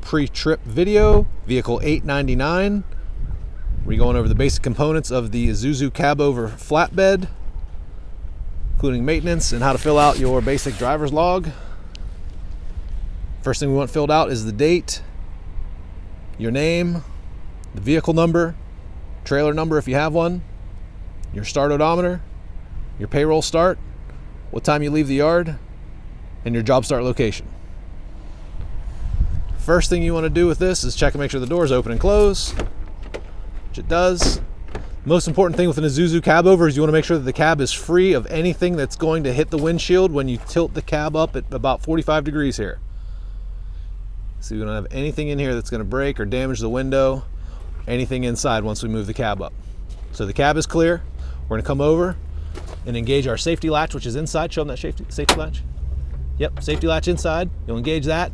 pre-trip video, vehicle 899. We're going over the basic components of the Isuzu cab over flatbed, including maintenance and how to fill out your basic driver's log. First thing we want filled out is the date, your name, the vehicle number, trailer number if you have one, your start odometer, your payroll start, what time you leave the yard, and your job start location. First thing you want to do with this is check and make sure the doors open and close, which it does. Most important thing with an Isuzu cab over is you want to make sure that the cab is free of anything that's going to hit the windshield when you tilt the cab up at about 45 degrees here. So we don't have anything in here that's going to break or damage the window, anything inside once we move the cab up. So the cab is clear. We're going to come over and engage our safety latch, which is inside. Show them that safety latch. Yep, safety latch inside. You'll engage that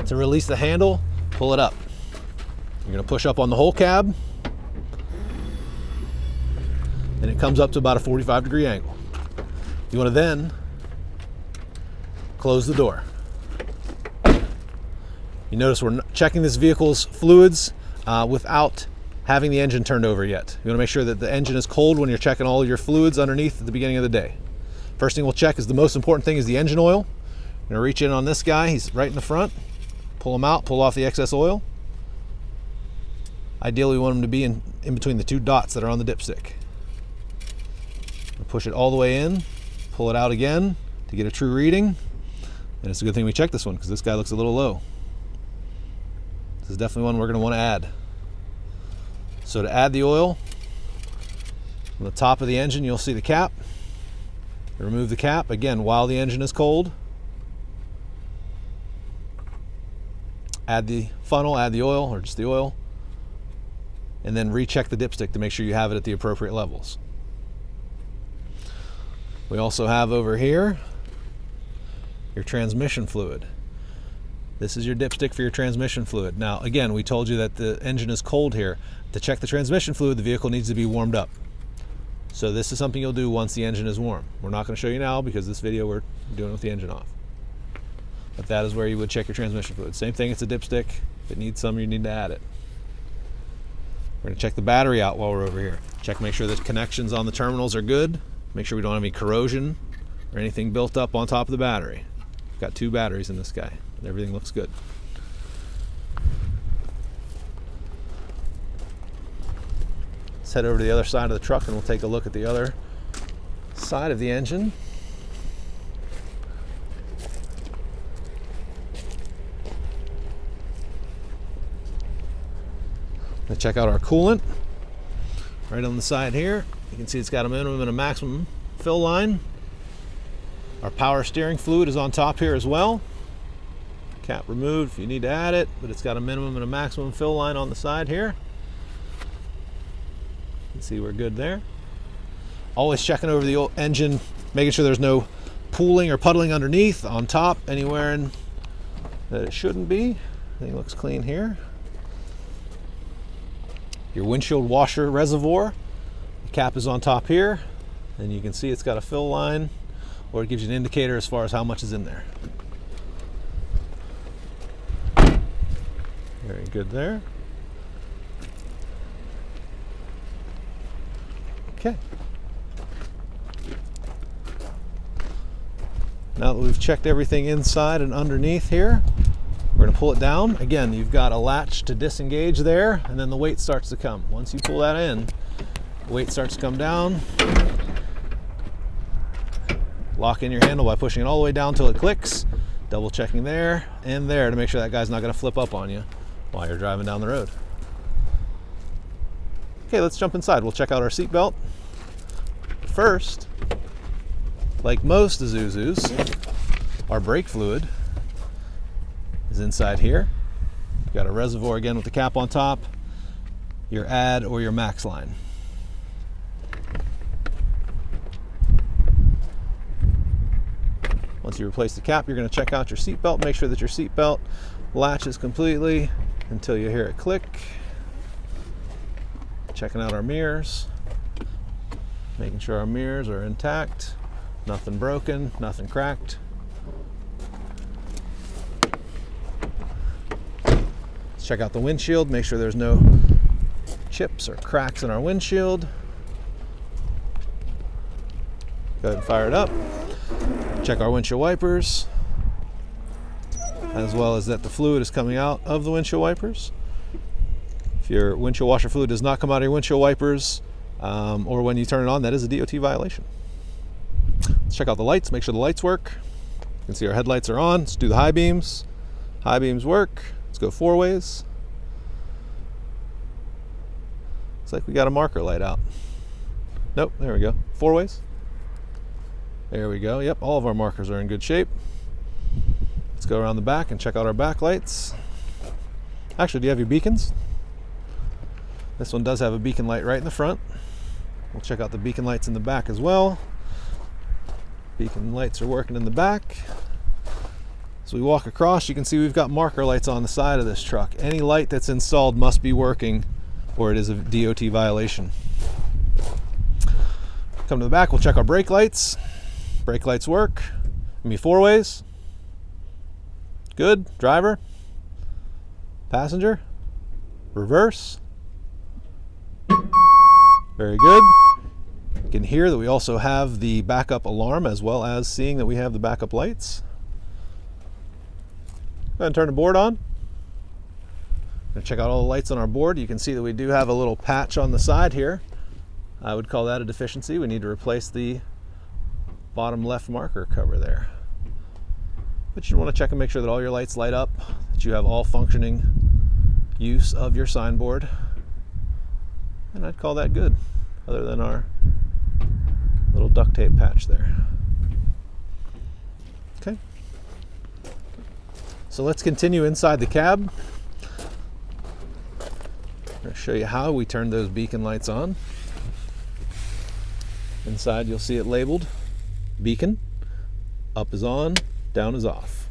to release the handle, pull it up. You're going to push up on the whole cab, and it comes up to about a 45-degree angle. You want to then close the door. You notice we're checking this vehicle's fluids without having the engine turned over yet. You want to make sure that the engine is cold when you're checking all of your fluids underneath at the beginning of the day. First thing we'll check is the most important thing is the engine oil. I'm going to reach in on this guy. He's right in the front. Pull him out, pull off the excess oil. Ideally, we want him to be in between the two dots that are on the dipstick. Push it all the way in, pull it out again to get a true reading. And it's a good thing we checked this one because this guy looks a little low. This is definitely one we're going to want to add. So to add the oil, on the top of the engine you'll see the cap. Remove the cap, again, while the engine is cold. Add the funnel, add the oil, or just the oil. And then recheck the dipstick to make sure you have it at the appropriate levels. We also have over here your transmission fluid. This is your dipstick for your transmission fluid. Now, again, we told you that the engine is cold here. To check the transmission fluid, the vehicle needs to be warmed up. So this is something you'll do once the engine is warm. We're not going to show you now because this video we're doing it with the engine off. But that is where you would check your transmission fluid. Same thing, it's a dipstick. If it needs some, you need to add it. We're going to check the battery out while we're over here. Check, make sure the connections on the terminals are good. Make sure we don't have any corrosion or anything built up on top of the battery. We've got 2 batteries in this guy, and everything looks good. Let's head over to the other side of the truck and we'll take a look at the other side of the engine. Let's check out our coolant. Right on the side here, you can see it's got a minimum and a maximum fill line. Our power steering fluid is on top here as well. Cap removed if you need to add it, but it's got a minimum and a maximum fill line on the side here. You can see we're good there. Always checking over the engine, making sure there's no pooling or puddling underneath, on top, anywhere that it shouldn't be. Everything looks clean here. Your windshield washer reservoir, the cap is on top here, and you can see it's got a fill line, or it gives you an indicator as far as how much is in there. Very good there. Okay. Now that we've checked everything inside and underneath here, we're going to pull it down. Again, you've got a latch to disengage there, and then the weight starts to come. Once you pull that in, the weight starts to come down. Lock in your handle by pushing it all the way down until it clicks. Double checking there and there to make sure that guy's not going to flip up on you while you're driving down the road. Okay, let's jump inside. We'll check out our seat belt. First, like most Isuzus, our brake fluid is inside here. You've got a reservoir again with the cap on top, your add or your max line. Once you replace the cap, you're going to check out your seat belt. Make sure that your seat belt latches completely until you hear it click. Checking out our mirrors, making sure our mirrors are intact, nothing broken, nothing cracked. Let's check out the windshield, make sure there's no chips or cracks in our windshield. Go ahead and fire it up. Check our windshield wipers, as well as that the fluid is coming out of the windshield wipers. If your windshield washer fluid does not come out of your windshield wipers, or when you turn it on, that is a DOT violation. Let's check out the lights, make sure the lights work. You can see our headlights are on. Let's do the high beams. High beams work. Let's go 4 ways. Looks like we got a marker light out. Nope, there we go. 4 ways. There we go. Yep, all of our markers are in good shape. Let's go around the back and check out our back lights. Actually, do you have your beacons? This one does have a beacon light right in the front. We'll check out the beacon lights in the back as well. Beacon lights are working in the back. As we walk across, you can see we've got marker lights on the side of this truck. Any light that's installed must be working, or it is a DOT violation. Come to the back, we'll check our brake lights. Brake lights work. Give me 4 ways. Good. Driver. Passenger. Reverse. Very good. You can hear that we also have the backup alarm, as well as seeing that we have the backup lights. Go ahead and turn the board on. Gonna check out all the lights on our board. You can see that we do have a little patch on the side here. I would call that a deficiency. We need to replace the bottom left marker cover there. But you want to check and make sure that all your lights light up, that you have all functioning use of your signboard. And I'd call that good, other than our little duct tape patch there. Okay. So let's continue inside the cab. I'm going to show you how we turn those beacon lights on. Inside you'll see it labeled beacon. Up is on, down is off.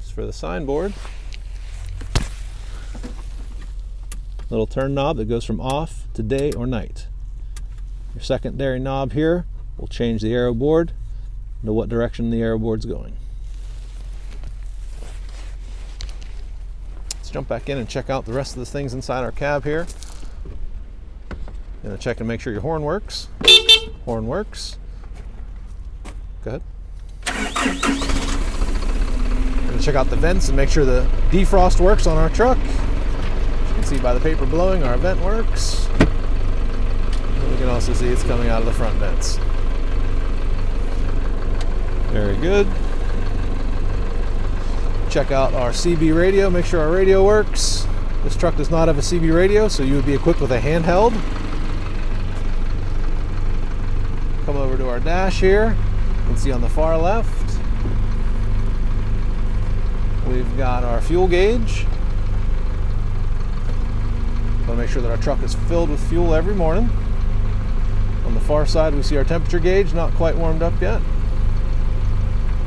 As for the signboard, little turn knob that goes from off to day or night. Your secondary knob here will change the aero board to what direction the aero board's going. Let's jump back in and check out the rest of the things inside our cab here. Gonna check and make sure your horn works. Horn works. Go ahead. Gonna check out the vents and make sure the defrost works on our truck. As you can see by the paper blowing, our vent works. And we can also see it's coming out of the front vents. Very good. Check out our CB radio, make sure our radio works. This truck does not have a CB radio, so you would be equipped with a handheld. Come over to our dash here. You can see on the far left, we've got our fuel gauge. Want to make sure that our truck is filled with fuel every morning. On the far side, we see our temperature gauge, not quite warmed up yet.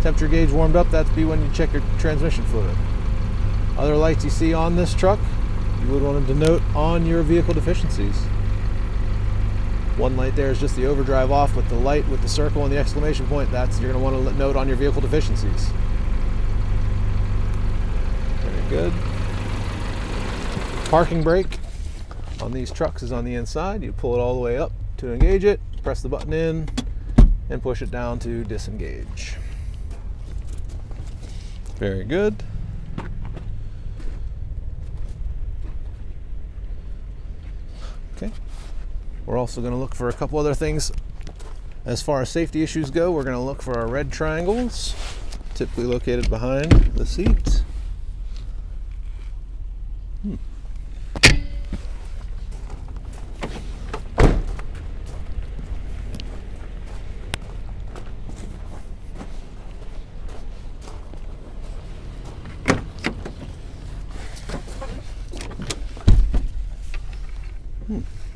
Temperature gauge warmed up, that'd be when you check your transmission fluid. Other lights you see on this truck, you would want to denote on your vehicle deficiencies. One light there is just the overdrive off, with the light with the circle and the exclamation point, that's you're going to want to note on your vehicle deficiencies. Very good. Parking brake on these trucks is on the inside. You pull it all the way up to engage it, press the button in, and push it down to disengage. Very good. Okay. We're also going to look for a couple other things. As far as safety issues go, we're going to look for our red triangles, typically located behind the seat.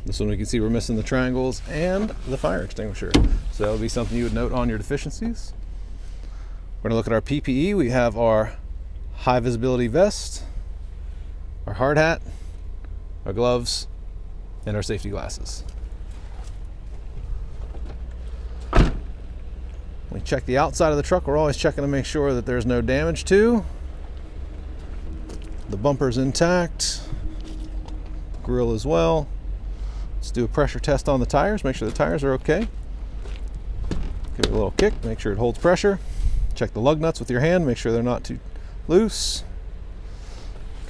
This one we can see we're missing the triangles and the fire extinguisher. So that'll be something you would note on your deficiencies. We're gonna look at our PPE. We have our high visibility vest, our hard hat, our gloves, and our safety glasses. When we check the outside of the truck, we're always checking to make sure that there's no damage to. The bumper's intact. Grill as well. Let's do a pressure test on the tires. Make sure the tires are okay. Give it a little kick. Make sure it holds pressure. Check the lug nuts with your hand. Make sure they're not too loose.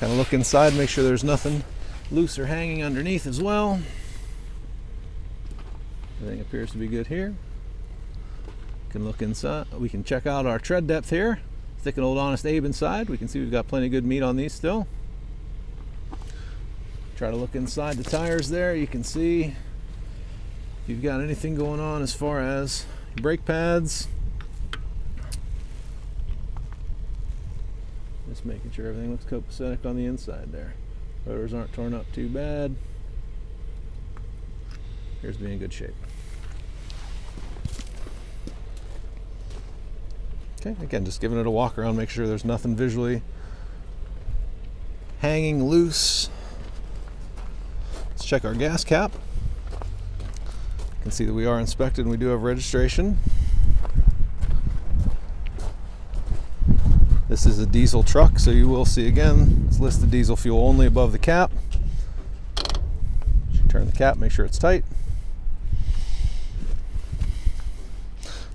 Kind of look inside. Make sure there's nothing loose or hanging underneath as well. Everything appears to be good here. Can look inside. We can check out our tread depth here. Stick an old Honest Abe inside. We can see we've got plenty of good meat on these still. Try to look inside the tires there. You can see if you've got anything going on as far as brake pads. Just making sure everything looks copacetic on the inside there. Rotors aren't torn up too bad. Here's being in good shape. Okay, again, just giving it a walk around, make sure there's nothing visually hanging loose. Let's check our gas cap. You can see that we are inspected and we do have registration. This is a diesel truck, so you will see again, it's listed diesel fuel only above the cap. Turn the cap, make sure it's tight.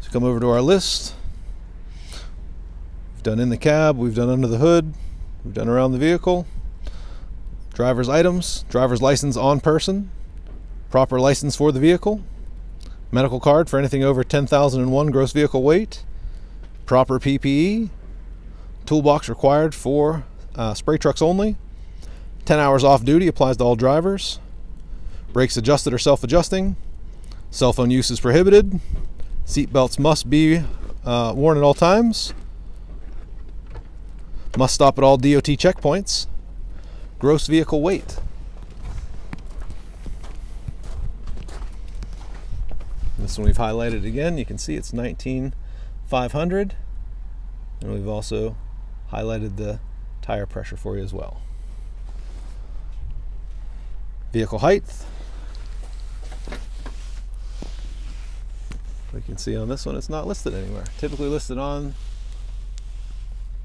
So come over to our list. We've done in the cab, we've done under the hood, we've done around the vehicle. Driver's items, driver's license on person, proper license for the vehicle, medical card for anything over 10,001 gross vehicle weight, proper PPE, toolbox required for spray trucks only, 10 hours off duty applies to all drivers, brakes adjusted or self-adjusting, cell phone use is prohibited, seat belts must be worn at all times, must stop at all DOT checkpoints, gross vehicle weight. This one we've highlighted again. You can see it's 19,500, and we've also highlighted the tire pressure for you as well. Vehicle height. We can see on this one it's not listed anywhere. Typically listed on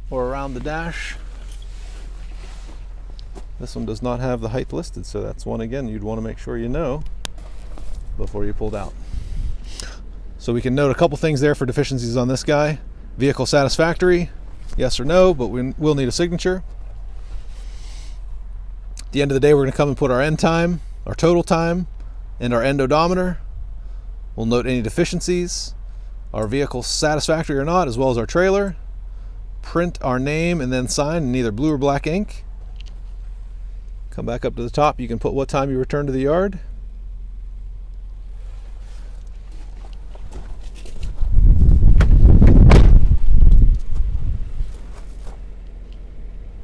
or around the dash. This one does not have the height listed, so that's one again you'd want to make sure you know before you pulled out. So we can note a couple things there for deficiencies on this guy. Vehicle satisfactory, yes or no, but we will need a signature. At the end of the day, we're going to come and put our end time, our total time, and our end odometer. We'll note any deficiencies, our vehicle satisfactory or not, as well as our trailer. Print our name and then sign in either blue or black ink. Come back up to the top. You can put what time you returned to the yard.